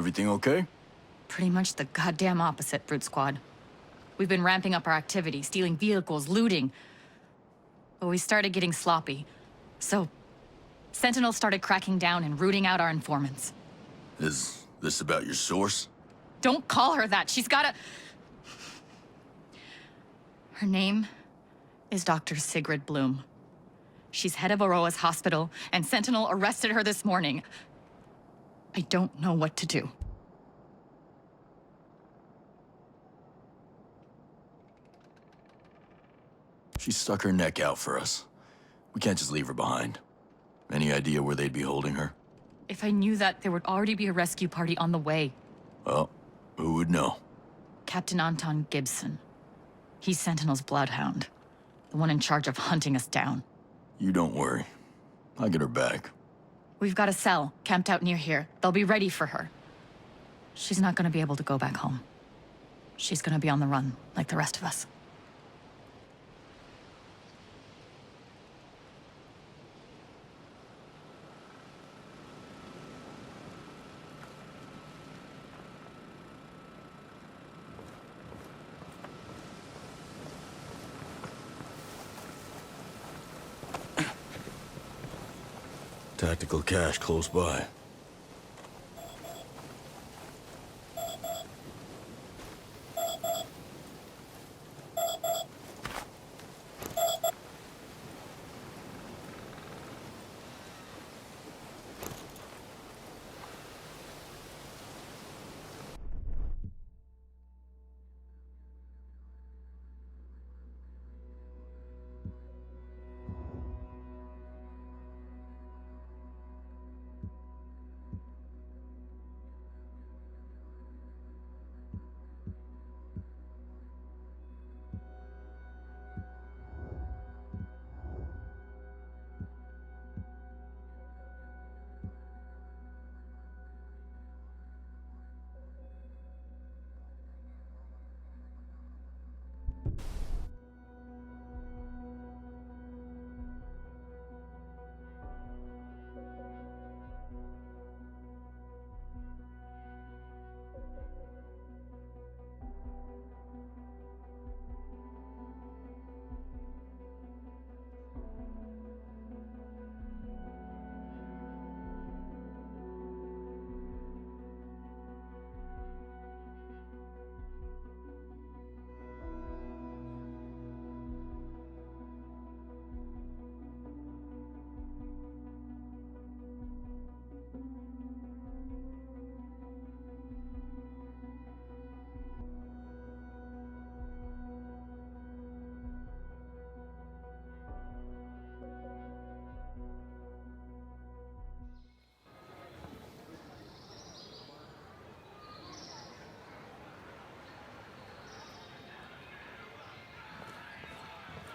Everything okay? Pretty much the goddamn opposite, Brute Squad. We've been ramping up our activity, stealing vehicles, looting. But we started getting sloppy. So, Sentinel started cracking down and rooting out our informants. Is this about your source? Don't call her that. She's got a... Her name is Dr. Sigrid Bloom. She's head of Auroa's hospital, and Sentinel arrested her this morning. I don't know what to do. She stuck her neck out for us. We can't just leave her behind. Any idea where they'd be holding her? If I knew that, there would already be a rescue party on the way. Well, who would know? Captain Anton Gibson. He's Sentinel's bloodhound. The one in charge of hunting us down. You don't worry. I'll get her back. We've got a cell camped out near here. They'll be ready for her. She's not gonna be able to go back home. She's gonna be on the run, like the rest of us. Tactical cache close by.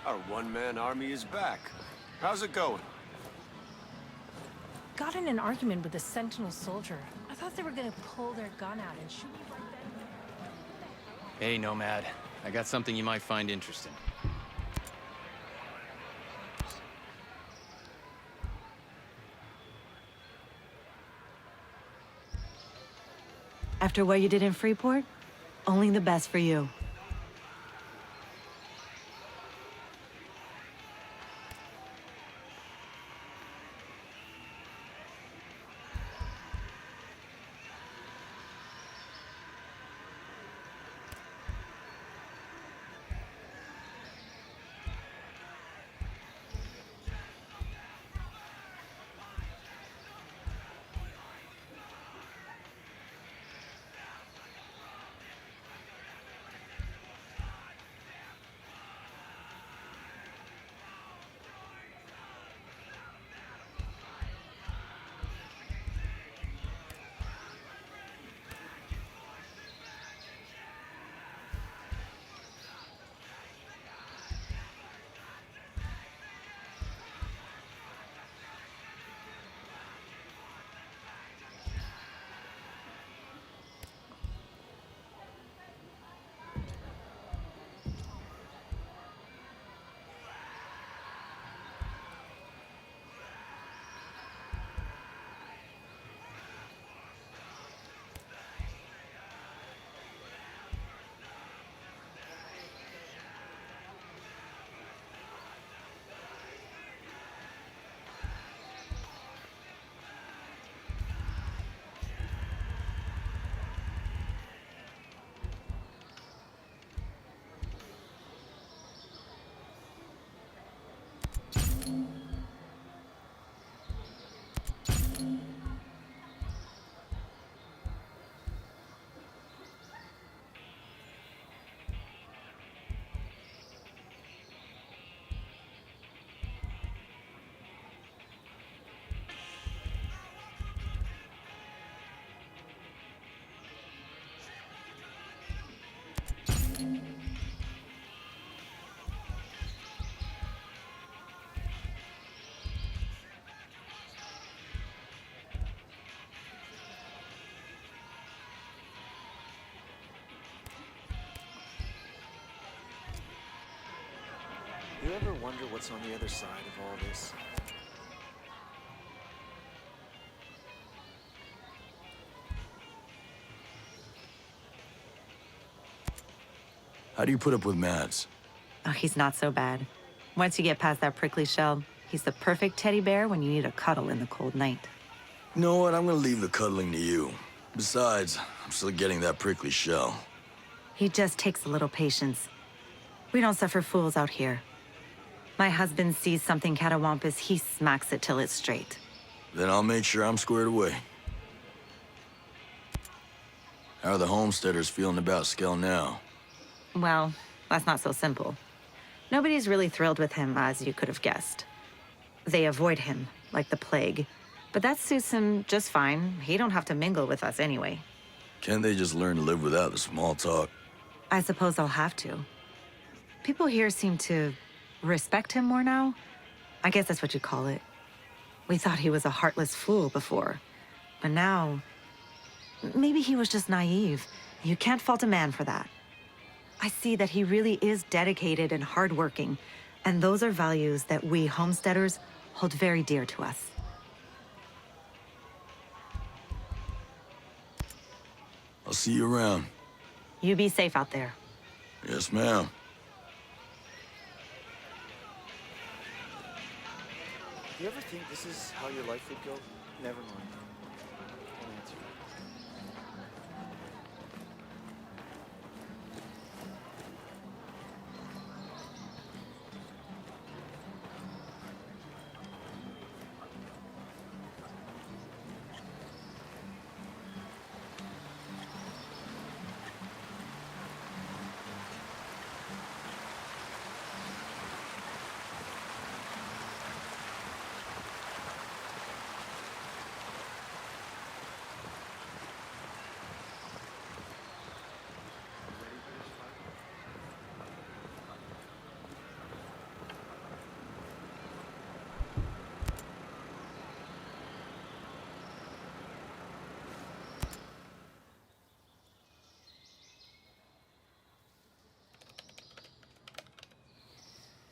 Our one-man army is back. How's it going? Got in an argument with a Sentinel soldier. I thought they were gonna pull their gun out and shoot me right then. Hey, Nomad. I got something you might find interesting. After what you did in Freeport, only the best for you. You ever wonder what's on the other side of all this? How do you put up with Mads? Oh, he's not so bad. Once you get past that prickly shell, he's the perfect teddy bear when you need a cuddle in the cold night. You know what? I'm gonna leave the cuddling to you. Besides, I'm still getting that prickly shell. He just takes a little patience. We don't suffer fools out here. My husband sees something catawampus, he smacks it till it's straight. Then I'll make sure I'm squared away. How are the homesteaders feeling about Skell now? Well, that's not so simple. Nobody's really thrilled with him, as you could have guessed. They avoid him, like the plague. But that suits him just fine. He don't have to mingle with us anyway. Can't they just learn to live without the small talk? I suppose I'll have to. People here seem to respect him more now. I guess that's what you call it. We thought he was a heartless fool before. But now, maybe he was just naive. You can't fault a man for that. I see that he really is dedicated and hardworking, and those are values that we homesteaders hold very dear to us. I'll see you around. You be safe out there. Yes, ma'am. Do you ever think this is how your life would go? Never mind. Don't answer.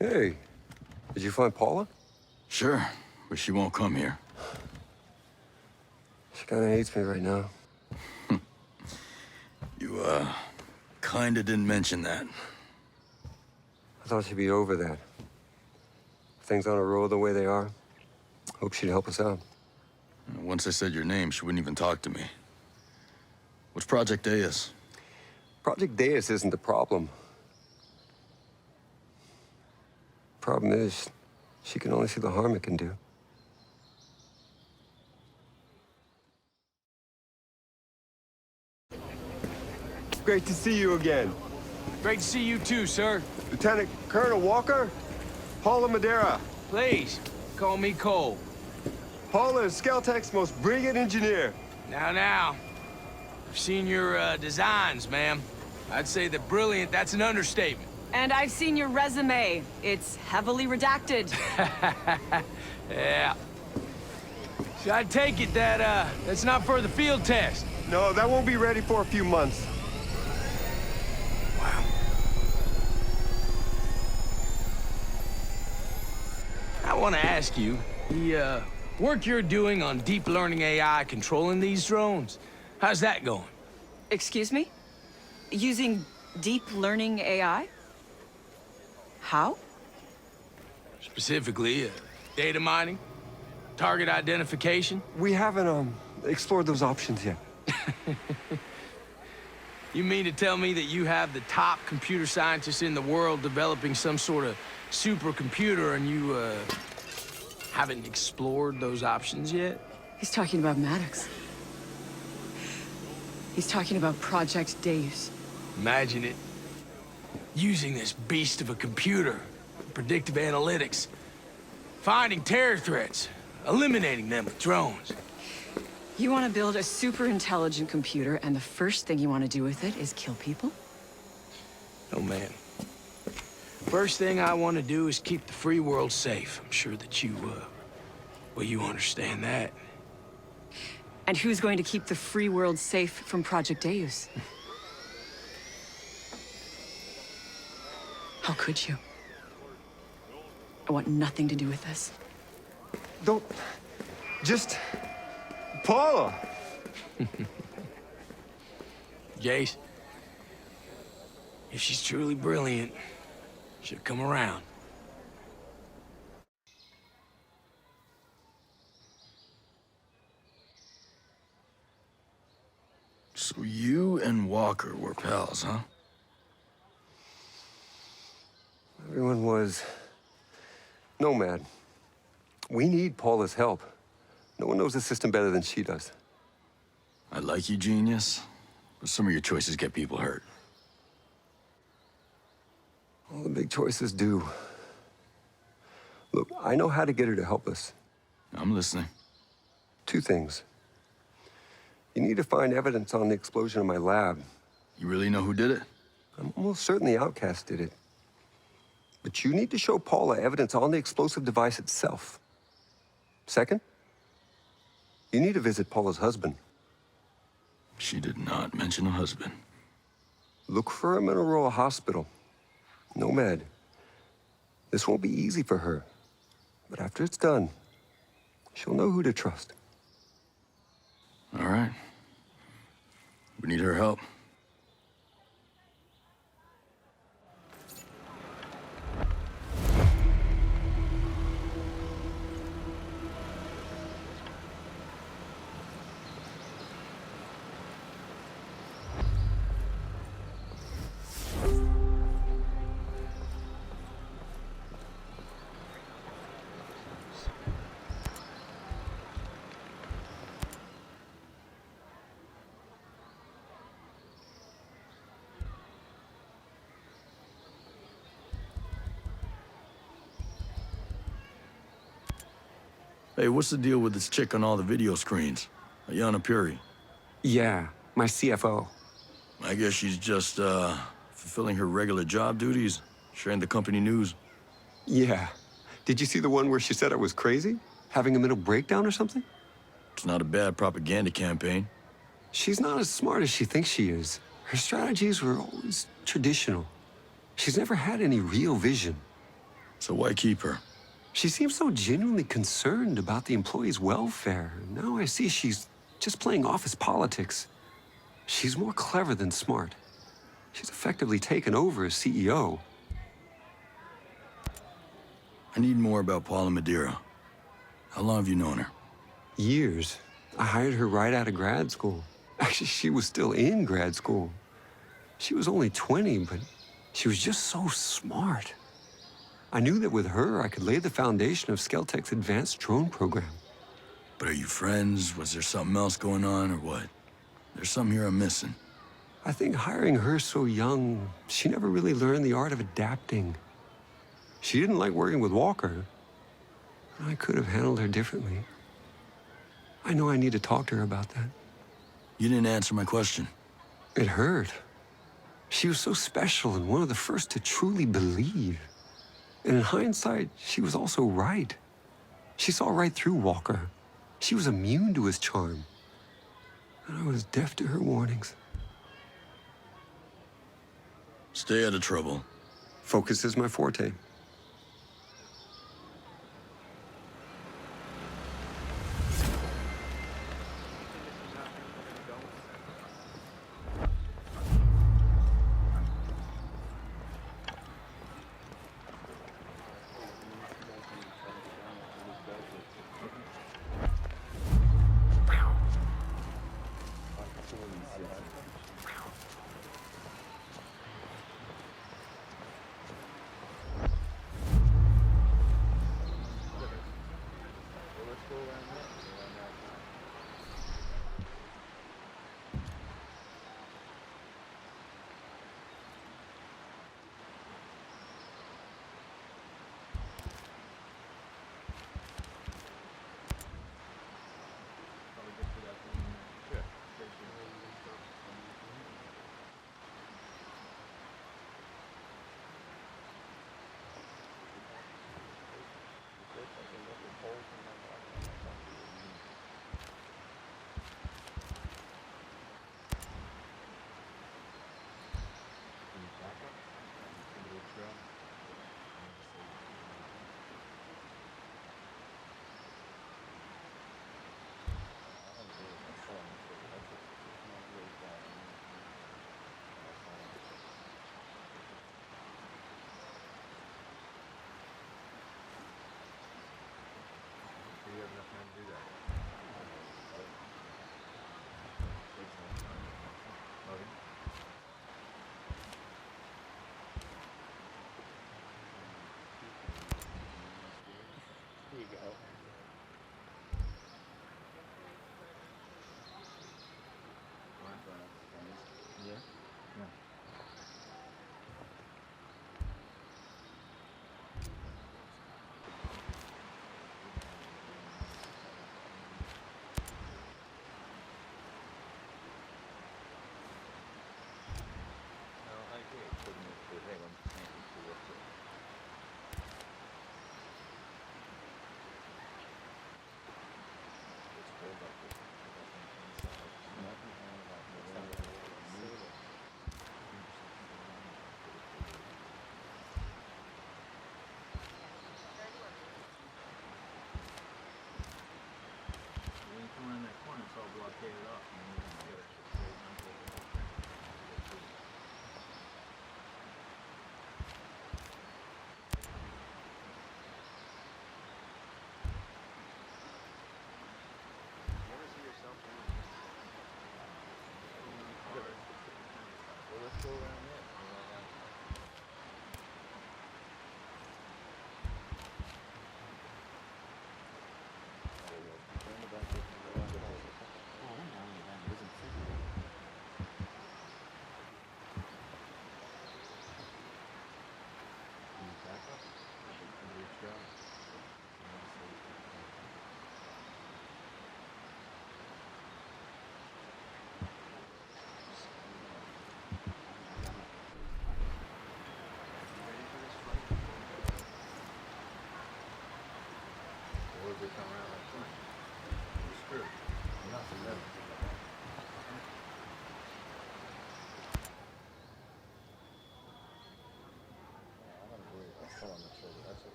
Hey, did you find Paula? Sure, but she won't come here. She kinda hates me right now. You, kinda didn't mention that. I thought she'd be over that. Things on a roll the way they are. Hope she'd help us out. Once I said your name, she wouldn't even talk to me. What's Project Deus? Project Deus isn't the problem. Problem is, she can only see the harm it can do. Great to see you again. Great to see you too, sir. Lieutenant Colonel Walker, Paula Madeira. Please, call me Cole. Paula is Skeltech's most brilliant engineer. Now. I've seen your designs, ma'am. I'd say that brilliant, that's an understatement. And I've seen your resume. It's heavily redacted. Yeah. So I take it that, that's not for the field test? No, that won't be ready for a few months. Wow. I want to ask you, the, work you're doing on deep learning AI controlling these drones, how's that going? Excuse me? Using deep learning AI? How? Specifically, data mining? Target identification? We haven't, explored those options yet. You mean to tell me that you have the top computer scientists in the world developing some sort of supercomputer and you, haven't explored those options yet? He's talking about Maddox. He's talking about Project Deus. Imagine it. Using this beast of a computer, predictive analytics, finding terror threats, eliminating them with drones. You want to build a super intelligent computer, and the first thing you want to do with it is kill people? Oh, man. First thing I want to do is keep the free world safe. I'm sure that you, well, you understand that. And who's going to keep the free world safe from Project Deus? How could you? I want nothing to do with this. Don't... Just... Paula! Jace, if she's truly brilliant, she'll come around. So you and Walker were pals, huh? Everyone was... Nomad. We need Paula's help. No one knows the system better than she does. I like you, genius, but some of your choices get people hurt. All the big choices do. Look, I know how to get her to help us. I'm listening. 2 things. You need to find evidence on the explosion in my lab. You really know who did it? I'm almost certain the Outcast did it. But you need to show Paula evidence on the explosive device itself. Second, you need to visit Paula's husband. She did not mention a husband. Look for him in Aurora Hospital. Nomad. This won't be easy for her. But after it's done, she'll know who to trust. All right. We need her help. Hey, what's the deal with this chick on all the video screens? Ayana Puri. Yeah, my CFO. I guess she's just, fulfilling her regular job duties, sharing the company news. Yeah. Did you see the one where she said I was crazy? Having a mental breakdown or something? It's not a bad propaganda campaign. She's not as smart as she thinks she is. Her strategies were always traditional. She's never had any real vision. So why keep her? She seems so genuinely concerned about the employees' welfare. Now I see she's just playing office politics. She's more clever than smart. She's effectively taken over as CEO. I need more about Paula Madeira. How long have you known her? Years. I hired her right out of grad school. Actually, she was still in grad school. She was only 20, but she was just so smart. I knew that with her, I could lay the foundation of Skeltech's advanced drone program. But are you friends? Was there something else going on, or what? There's something here I'm missing. I think hiring her so young, she never really learned the art of adapting. She didn't like working with Walker. I could have handled her differently. I know I need to talk to her about that. You didn't answer my question. It hurt. She was so special and one of the first to truly believe. And in hindsight, she was also right. She saw right through Walker. She was immune to his charm. And I was deaf to her warnings. Stay out of trouble. Focus is my forte.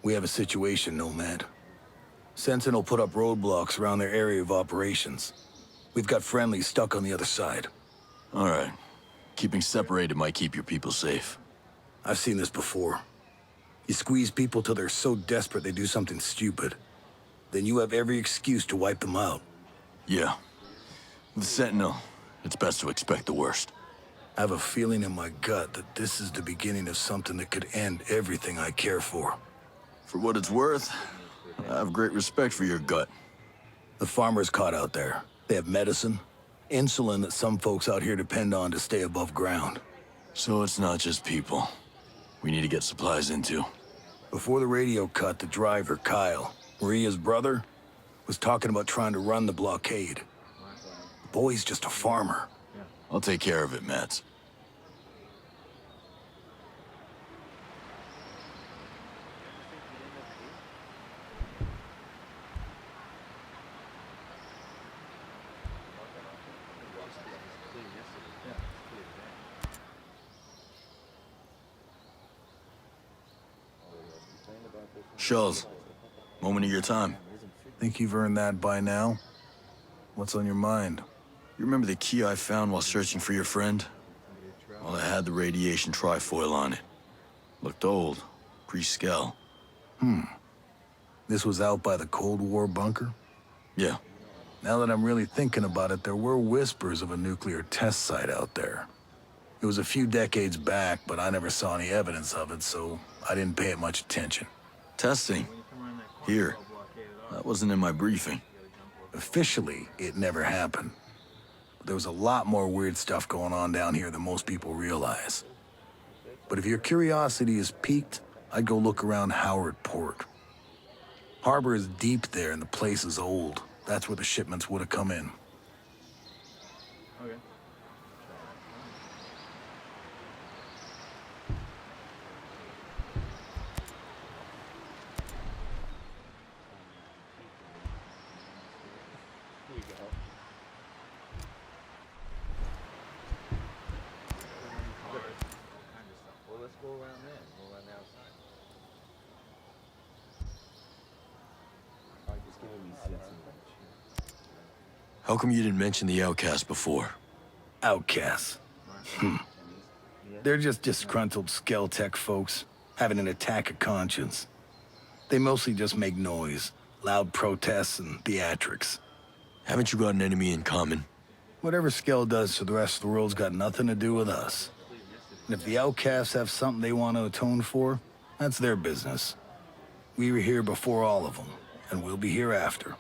We have a situation, Nomad. Sentinel put up roadblocks around their area of operations. We've got friendlies stuck on the other side. All right. Keeping separated might keep your people safe. I've seen this before. You squeeze people till they're so desperate they do something stupid. Then you have every excuse to wipe them out. Yeah. With Sentinel, it's best to expect the worst. I have a feeling in my gut that this is the beginning of something that could end everything I care for. For what it's worth, I have great respect for your gut. The farmers caught out there. They have medicine, insulin that some folks out here depend on to stay above ground. So it's not just people. We need to get supplies into. Before the radio cut, the driver, Kyle, Maria's brother, was talking about trying to run the blockade. The boy's just a farmer. I'll take care of it, Mads. Shulls, moment of your time. Think you've earned that by now? What's on your mind? You remember the key I found while searching for your friend? Well, it had the radiation trifoil on it. Looked old, pre-Skell. This was out by the Cold War bunker? Yeah. Now that I'm really thinking about it, there were whispers of a nuclear test site out there. It was a few decades back, but I never saw any evidence of it, so I didn't pay it much attention. Testing. Here. That wasn't in my briefing. Officially, it never happened. But there was a lot more weird stuff going on down here than most people realize. But if your curiosity is piqued, I'd go look around Howard Port. Harbor is deep there and the place is old. That's where the shipments would have come in. How come you didn't mention the outcast before? Outcasts. They're just disgruntled Skeltech folks, having an attack of conscience. They mostly just make noise, loud protests and theatrics. Haven't you got an enemy in common? Whatever Skell does to the rest of the world's got nothing to do with us. And if the outcasts have something they want to atone for, that's their business. We were here before all of them, and we'll be here after.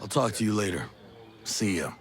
I'll talk to you later. See ya.